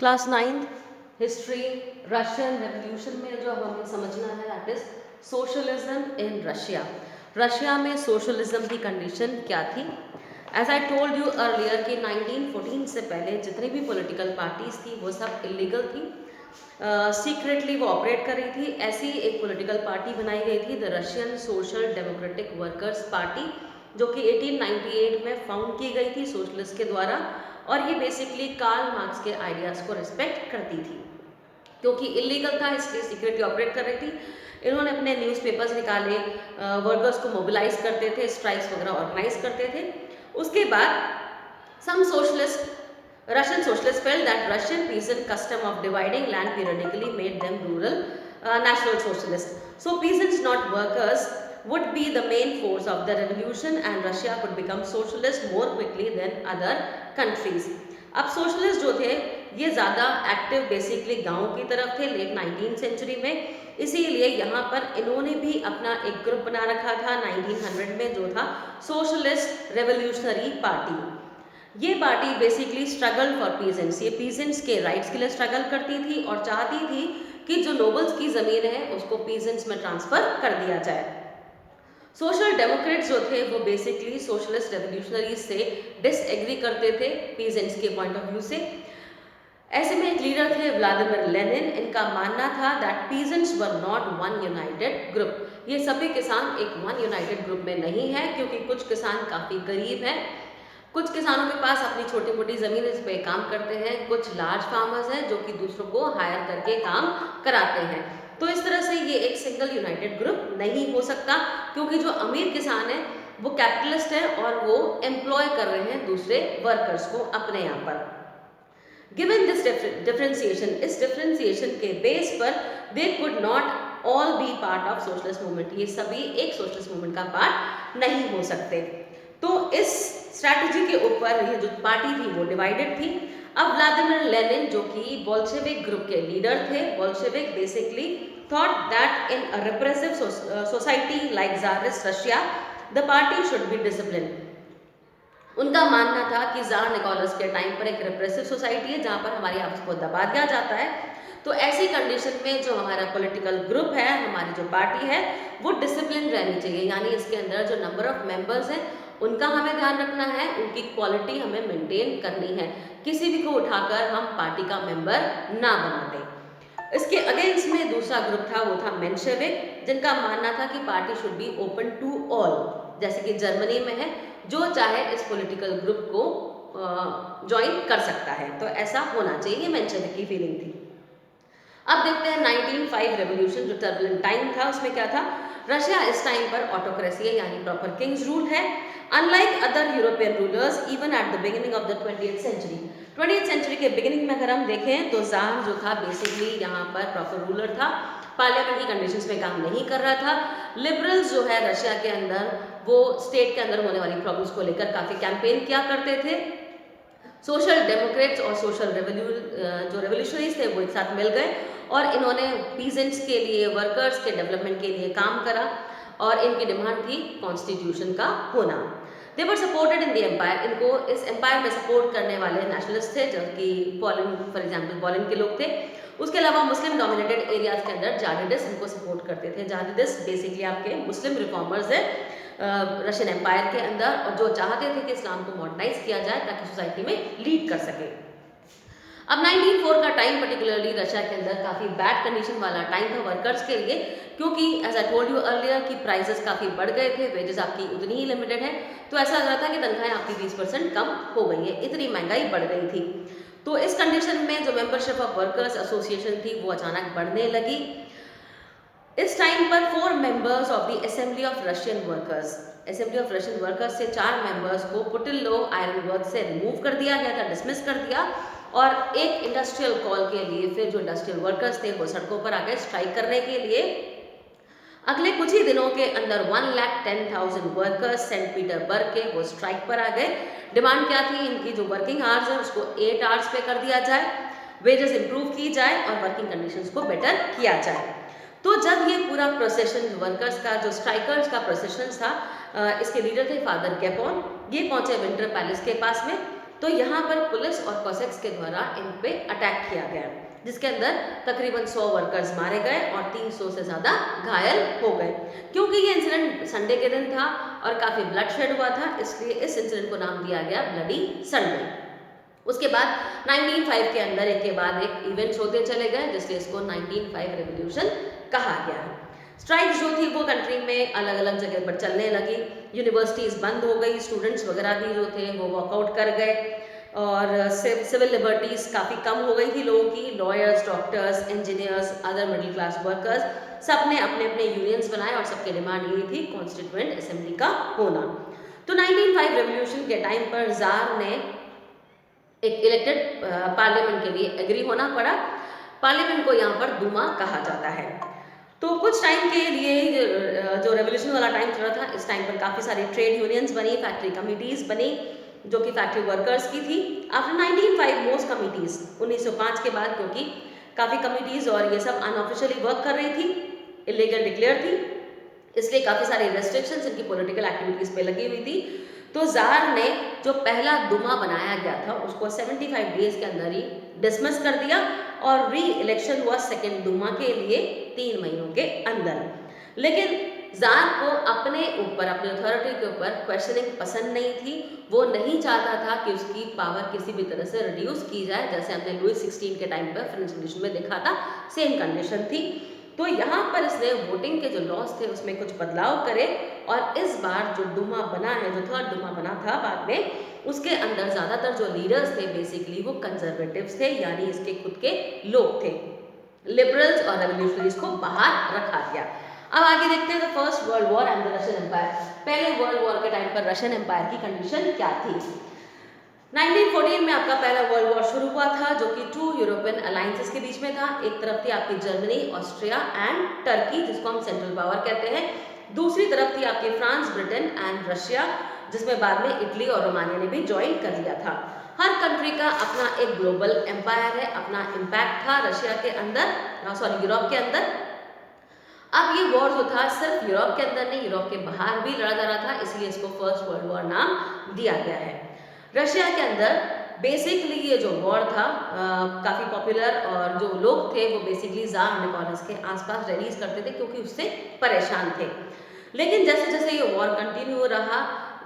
Class 9th history Russian revolution में जो हमें समझना है that is socialism in Russia. Russia में सोशलिज्म की कंडीशन क्या थी? As I told you earlier कि 1914 से पहले जितनी भी पॉलिटिकल पार्टीज थी वो सब इलीगल थी, सीक्रेटली वो ऑपरेट कर रही थी। ऐसी एक पॉलिटिकल पार्टी बनाई गई थी the Russian social democratic workers party, जो कि 1898 में फाउंड की गई थी सोशलिस्ट के द्वारा, और ये बेसिकली कार्ल मार्क्स के आइडियाज़ को रिस्पेक्ट करती थी। क्योंकि इलीगल था इसलिए सीक्रेटली ऑपरेट कर रही थी। इन्होंने अपने न्यूज़पेपर्स निकाले, वर्कर्स को मोबिलाइज करते थे, स्ट्राइक्स वगैरह ऑर्गेनाइज करते थे। उसके बाद सम socialist Russian socialists felt that Russian peasant custom of dividing land periodically made them rural national socialists. So peasants, not workers, would be the main force of the revolution and Russia could become socialist more quickly than other countries. अब socialist जो थे ये ज़्यादा active basically गाँव की तरफ थे late 19th century में, इसीलिए यहाँ पर इन्होंने भी अपना एक ग्रुप बना रखा था 1900 में जो था सोशलिस्ट रेवोल्यूशनरी पार्टी। ये party basically struggle for peasants, ये पीजेंट्स के राइट्स के लिए स्ट्रगल करती थी और चाहती थी कि जो नोबल्स की ज़मीन है उसको पीजेंट्स में ट्रांसफ़र कर दिया जाए। सोशल डेमोक्रेट्स जो थे वो बेसिकली सोशलिस्ट रेवोल्यूशनरीज से डिसएग्री करते थे पीजेंट्स के पॉइंट ऑफ व्यू से। ऐसे में एक लीडर थे व्लादिमीर लेनिन। इनका मानना था that peasants were not one United group. ये सभी किसान एक वन यूनाइटेड ग्रुप में नहीं है, क्योंकि कुछ किसान काफ़ी गरीब हैं, कुछ किसानों के पास अपनी छोटी मोटी ज़मीन इस पे काम करते हैं, कुछ लार्ज फार्मर्स हैं जो कि दूसरों को हायर करके काम कराते हैं। तो इस तरह से ये एक सिंगल यूनाइटेड ग्रुप नहीं हो सकता, क्योंकि जो अमीर किसान हैं वो कैपिटलिस्ट हैं और वो एम्प्लॉय कर रहे हैं दूसरे वर्कर्स को अपने यहाँ पर। गिवन दिस डिफ्रेंसिएशन, इस डिफ्रेंसिएशन के बेस पर they could not all B part of socialist movement, ये सभी एक सोशलिस्ट मूवमेंट का पार्ट नहीं हो सकते। तो इस स्ट्रैटेजी के ऊपर ये जो पार्टी थी वो डिवाइडेड थी। अब व्लादिमीर लेनिन जो कि बोल्शेविक ग्रुप के लीडर थे, Bolshevik basically thought that in a repressive society like Tsarist Russia the party should be discipline. उनका मानना था कि ज़ार निकोलस के टाइम पर एक रिप्रेसिव सोसाइटी है जहाँ पर हमारी आवाज़ को दबा दिया जाता है, तो ऐसी कंडीशन में जो हमारा पॉलिटिकल ग्रुप है, हमारी जो पार्टी है, वो डिसिप्लिन रहनी चाहिए। यानी इसके अंदर जो नंबर ऑफ मेंबर्स हैं उनका हमें ध्यान रखना है, उनकी क्वालिटी हमें मेंटेन करनी है, किसी भी को उठाकर हम पार्टी का मेंबर ना बना दें। इसके अगेंस्ट में दूसरा ग्रुप था, वो था मेंशेविक, जिनका मानना था कि party should be open to all, जैसे कि जर्मनी में है, जो चाहे इस पॉलिटिकल ग्रुप को ज्वाइन कर सकता है, तो ऐसा होना चाहिए, मेंशेविक की फीलिंग थी। अब देखते हैं 1905 रेवोल्यूशन, जो टर्बुलेंट टाइम था, उसमें क्या था? रशिया इस टाइम पर ऑटोक्रेसी है, यानी प्रॉपर किंग्स रूल है। Unlike other European rulers even at the beginning of the 20th century, 20th century के बिगिनिंग में अगर हम देखें तो ज़ार जो था बेसिकली यहाँ पर प्रॉपर रूलर था, पार्लियामेंट की कंडीशंस में काम नहीं कर रहा था। लिबरल्स जो है रशिया के अंदर वो स्टेट के अंदर होने वाली प्रॉब्लम्स को लेकर काफ़ी कैंपेन किया करते थे। सोशल डेमोक्रेट्स और सोशल जो रेवोल्यूशनरीज थे वो एक साथ मिल गए और इन्होंने पीजेंट्स के लिए, वर्कर्स के डेवलपमेंट के लिए काम करा और इनकी डिमांड थी कॉन्स्टिट्यूशन का होना। दे were supported in the empire, इनको इस एम्पायर में सपोर्ट करने वाले नेशनलिस्ट थे, जो कि पोलैंड फॉर एग्जांपल पोलैंड के लोग थे। उसके अलावा मुस्लिम डोमिनेटेड एरियाज के अंदर जादिडिस्ट इनको सपोर्ट करते थे। जादिडिस्ट बेसिकली आपके मुस्लिम रिफॉर्मर्स हैं रशियन एम्पायर के अंदर, और जो चाहते थे कि इस्लाम को मॉडर्नाइज किया जाए ताकि सोसाइटी में लीड कर सके। अब 1904 का टाइम पर्टिकुलरली रशिया के अंदर काफ़ी बैड कंडीशन वाला टाइम था वर्कर्स के लिए, क्योंकि as I told you earlier कि प्राइसेस काफ़ी बढ़ गए थे, वेजेस आपकी उतनी ही लिमिटेड है, तो ऐसा लग रहा था कि तनख्वाहें आपकी 20% कम हो गई है, इतनी महंगाई बढ़ गई थी। तो इस कंडीशन में जो मेंबरशिप ऑफ वर्कर्स एसोसिएशन थी वो अचानक बढ़ने लगी। इस टाइम पर 4 members of the assembly of Russian workers से 4 मेंबर्स को पुटिल्लो आयरन वर्क से रिमूव कर दिया गया था, डिसमिस कर दिया, और एक इंडस्ट्रियल कॉल के लिए फिर जो इंडस्ट्रियल वर्कर्स थे वो सड़कों पर आ गए स्ट्राइक करने के लिए। अगले कुछ ही दिनों के अंदर 1,10,000 वर्कर्स सेंट पीटर्सबर्ग के वो स्ट्राइक पर आ गए। डिमांड क्या थी? इनकी जो वर्किंग आवर्स है उसको 8 आवर्स पे कर दिया जाए, वेजेस इंप्रूव की जाए और वर्किंग कंडीशंस को बेटर किया जाए। तो जब ये पूरा प्रोसेशन वर्कर्स का, जो स्ट्राइकर्स का प्रोसेशन था, इसके लीडर थे फादर गैपोन, ये पहुंचे विंटर पैलेस के पास में। तो यहाँ पर पुलिस और कॉसेक्स के द्वारा इन पे अटैक किया गया, जिसके अंदर तकरीबन 100 वर्कर्स मारे गए और 300 से ज़्यादा घायल हो गए। क्योंकि ये इंसिडेंट संडे के दिन था और काफ़ी ब्लड शेड हुआ था, इसलिए इस इंसिडेंट को नाम दिया गया ब्लडी संडे। उसके बाद 1905 के अंदर एक के बाद एक इवेंट्स होते चले गए, जिसलिए इसको 1905 रेवोल्यूशन कहा गया है। स्ट्राइक्स जो थी वो कंट्री में अलग अलग जगह पर चलने लगी, यूनिवर्सिटीज़ बंद हो गई, स्टूडेंट्स वगैरह भी जो थे वो वॉकआउट कर गए और सिविल लिबर्टीज़ काफ़ी कम हो गई थी लोगों की। Lawyers, doctors, engineers, other middle class workers सब ने अपने अपने यूनियंस बनाए और सबकी डिमांड यही थी कॉन्स्टिट्यूएंट असेंबली का होना। तो 1905 रेवोल्यूशन के टाइम पर जार ने एक इलेक्टेड पार्लियामेंट के लिए एग्री होना पड़ा। पार्लियामेंट को यहाँ पर दूमा कहा जाता है। तो कुछ टाइम के लिए जो रेवोल्यूशन वाला टाइम चल रहा था, इस टाइम पर काफ़ी सारी ट्रेड यूनियंस बनी, फैक्ट्री कमिटीज़ बनी जो कि फैक्ट्री वर्कर्स की थी। आफ्टर 1905 मोस्ट कमिटीज़ 1905 के बाद, क्योंकि काफ़ी कमिटीज़ और ये सब अनऑफिशियली वर्क कर रही थी, इलीगल डिक्लेयर थी, इसलिए काफ़ी सारी रेस्ट्रिक्शंस इनकी पॉलिटिकल एक्टिविटीज़ पे लगी हुई थी। तो जार ने जो पहला दुमा बनाया गया था उसको 75 डेज के अंदर ही डिसमिस कर दिया और री इलेक्शन हुआ सेकेंड दुमा के लिए 3 महीनों के अंदर। लेकिन जार को अपने ऊपर, अपनी अथॉरिटी के ऊपर क्वेश्चनिंग पसंद नहीं थी। वो नहीं चाहता था कि उसकी पावर किसी भी तरह से रिड्यूस की जाए, जैसे हमने लुई 16 के टाइम पर फ्रेंच रिवॉल्यूशन में देखा था, सेम कंडीशन थी। तो यहाँ पर इसने वोटिंग के जो लॉज थे उसमें कुछ बदलाव करे और इस बार जो दुमा बना है, जो थर्ड दुमा बना था बाद में, उसके अंदर ज़्यादातर जो लीडर्स थे बेसिकली वो कंजर्वेटिव्स थे, यानी इसके खुद के लोग थे। लिबरल्स और रेवोल्यूशनरीज को बाहर रखा गया। अब आगे देखते हैं the first world war and the Russian empire. पहले वर्ल्ड वॉर के टाइम पर रशियन एम्पायर की कंडीशन क्या थी? 1914 में आपका पहला वर्ल्ड वॉर शुरू हुआ था, जो कि 2 यूरोपियन अलायंसेस के बीच में था। एक तरफ थी आपकी जर्मनी, ऑस्ट्रिया एंड टर्की, जिसको हम सेंट्रल पावर कहते हैं। दूसरी तरफ थी आपकी फ्रांस, ब्रिटेन एंड रशिया, जिसमें बाद में इटली और रोमानिया ने भी ज्वाइन कर लिया था। हर कंट्री का अपना एक ग्लोबल एम्पायर है, अपना इम्पैक्ट था रशिया के अंदर, यूरोप के अंदर। अब ये वॉर जो था सिर्फ यूरोप के अंदर नहीं, यूरोप के बाहर भी लड़ा जा रहा था, इसलिए इसको फर्स्ट वर्ल्ड वॉर नाम दिया गया है। रशिया के अंदर बेसिकली ये जो वॉर था काफ़ी पॉपुलर, और जो लोग थे वो बेसिकली ज़ार निकोलस के आसपास रैलीज करते थे क्योंकि उससे परेशान थे। लेकिन जैसे जैसे ये वॉर कंटिन्यू रहा,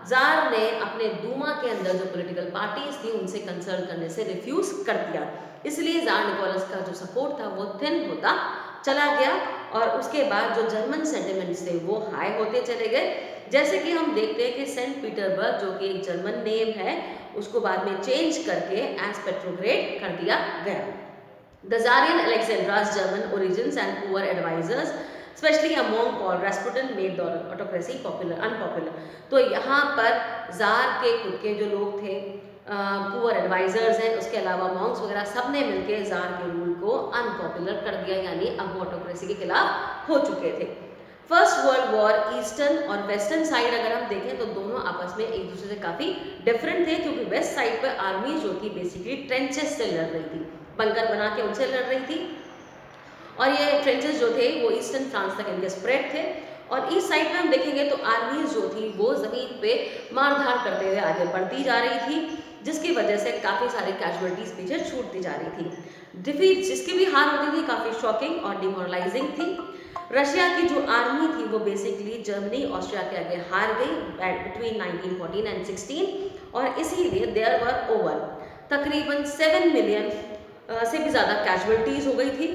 ज़ार ने अपने दूमा के अंदर जो पॉलिटिकल पार्टीज थी उनसे कंसल्ट करने से रिफ्यूज़ कर दिया। इसलिए ज़ार निकोलस का जो सपोर्ट था वो थिन होता चला गया और उसके बाद जो जर्मन सेंटिमेंट्स थे वो हाई होते चले गए। जैसे कि हम देखते हैं कि सेंट पीटरबर्ग, जो कि एक जर्मन नेम है, उसको बाद में चेंज करके एज पेट्रोग्रेड कर दिया गया। The tsarina Alexandra's German origins and poor advisors, especially a monk called Rasputin, made the autocracy unpopular। तो यहाँ पर ज़ार के खुद के जो लोग थे, पुअर एडवाइजर्स हैं, उसके अलावा मॉन्क्स वगैरह, सब ने मिलकर ज़ार के रूल को अनपॉपुलर कर दिया, यानी अब वो ऑटोक्रेसी के खिलाफ हो चुके थे। फर्स्ट वर्ल्ड वॉर ईस्टर्न और वेस्टर्न साइड अगर हम देखें तो दोनों आपस में एक दूसरे से काफ़ी डिफरेंट थे, क्योंकि वेस्ट साइड पर आर्मी जो थी बेसिकली ट्रेंचेस से लड़ रही थी, बंकर बना के उनसे लड़ रही थी, और ये ट्रेंचेस जो थे वो ईस्टर्न फ्रांस तक इनके स्प्रेड थे। और ईस्ट साइड में हम देखेंगे तो आर्मीज जो थी वो ज़मीन पे मारधाड़ करते हुए आगे बढ़ती जा रही थी, जिसकी वजह से काफ़ी सारी कैजुअलिटीज़ पीछे छूटती जा रही थी। डिफीट जिसकी भी हार होती थी काफ़ी शॉकिंग और डिमोरलाइजिंग थी। रशिया की जो आर्मी थी वो बेसिकली जर्मनी, ऑस्ट्रिया के आगे हार गई बिटवीन 1914 एंड 16, और इसीलिए देयर वर ओवर तकरीबन 7 मिलियन से भी ज़्यादा कैजुअलिटीज़ हो गई थी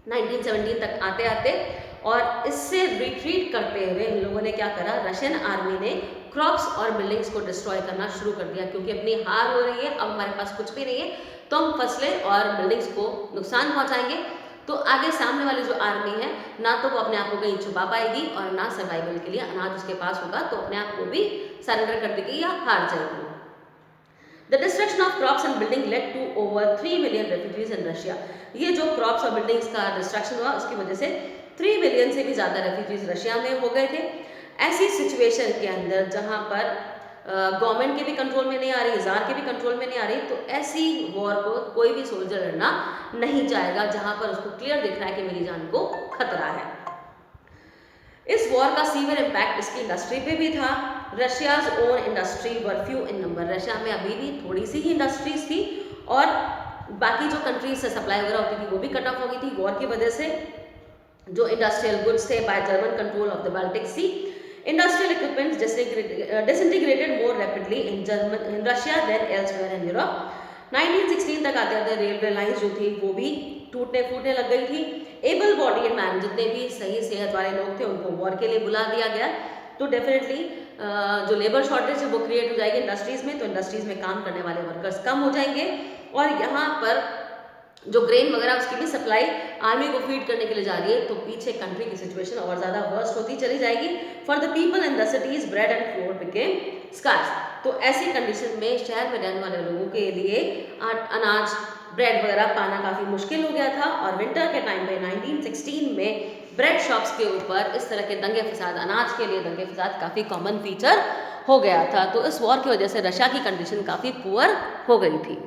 1917 तक आते आते। और इससे रिट्रीट करते हुए इन लोगों ने क्या करा, रशियन आर्मी ने क्रॉप्स और बिल्डिंग्स को डिस्ट्रॉय करना शुरू कर दिया, क्योंकि अपनी हार हो रही है, अब हमारे पास कुछ भी नहीं है, तो हम फसलें और बिल्डिंग्स को नुकसान पहुंचाएंगे। तो आगे सामने वाली जो आर्मी है ना तो वो अपने आप को कहीं छुपा पाएगी और ना सर्वाइवल के लिए अनाज उसके पास होगा, तो अपने आप को भी सरेंडर कर देगी या हार जाएगी। The destruction of crops and building led to over 3 million refugees in Russia। ये जो क्रॉप्स और बिल्डिंग्स का डिस्ट्रक्शन हुआ उसकी वजह से 3 मिलियन से भी ज़्यादा रेफ्यूजीज रशिया में हो गए थे। ऐसी सिचुएशन के अंदर जहाँ पर गवर्नमेंट के भी कंट्रोल में नहीं आ रही, ज़ार के भी कंट्रोल में नहीं आ रही, तो ऐसी वॉर को कोई भी सोल्जर लड़ना नहीं चाहेगा जहाँ पर उसको क्लियर दिख रहा है कि मेरी जान को खतरा है। इस वॉर का सीवियर इम्पैक्ट इसकी इंडस्ट्री पे भी था। Russia's own industry were few in number, Russia में अभी भी थोड़ी सी ही इंडस्ट्रीज थी और बाकी जो कंट्रीज से सप्लाई वगैरह होती थी वो भी कट ऑफ हो गई थी वॉर की वजह से। जो इंडस्ट्रियल गुड्स थे by German control of the Baltic sea, industrial equipments disintegrated more rapidly in Russia than elsewhere in Europe। 1916 तक आते आते रेलवे लाइंस जो थी वो भी टूटने फूटने लग गई थी। एबल बॉडीड मैन, जितने भी सही सेहत वाले लोग थे उनको वॉर के लिए बुला दिया गया। तो डेफिनेटली जो लेबर शॉर्टेज है वो क्रिएट हो जाएगी इंडस्ट्रीज में, तो इंडस्ट्रीज में काम करने वाले वर्कर्स कम हो जाएंगे और यहाँ पर जो ग्रेन वगैरह उसकी भी सप्लाई आर्मी को फीड करने के लिए जा रही है, तो पीछे कंट्री की सिचुएशन और ज़्यादा वर्स्ट होती चली जाएगी। For the people in the cities bread and flour became scarce. तो ऐसी कंडीशन में शहर में रहने वाले लोगों के लिए अनाज ब्रेड वगैरह पाना काफ़ी मुश्किल हो गया था और विंटर के टाइम पे 1916 में ब्रेड शॉप्स के ऊपर इस तरह के दंगे फसाद, अनाज के लिए दंगे फसाद काफ़ी कॉमन फीचर हो गया था। तो इस वॉर की वजह से रशिया की कंडीशन काफ़ी पुअर हो गई थी।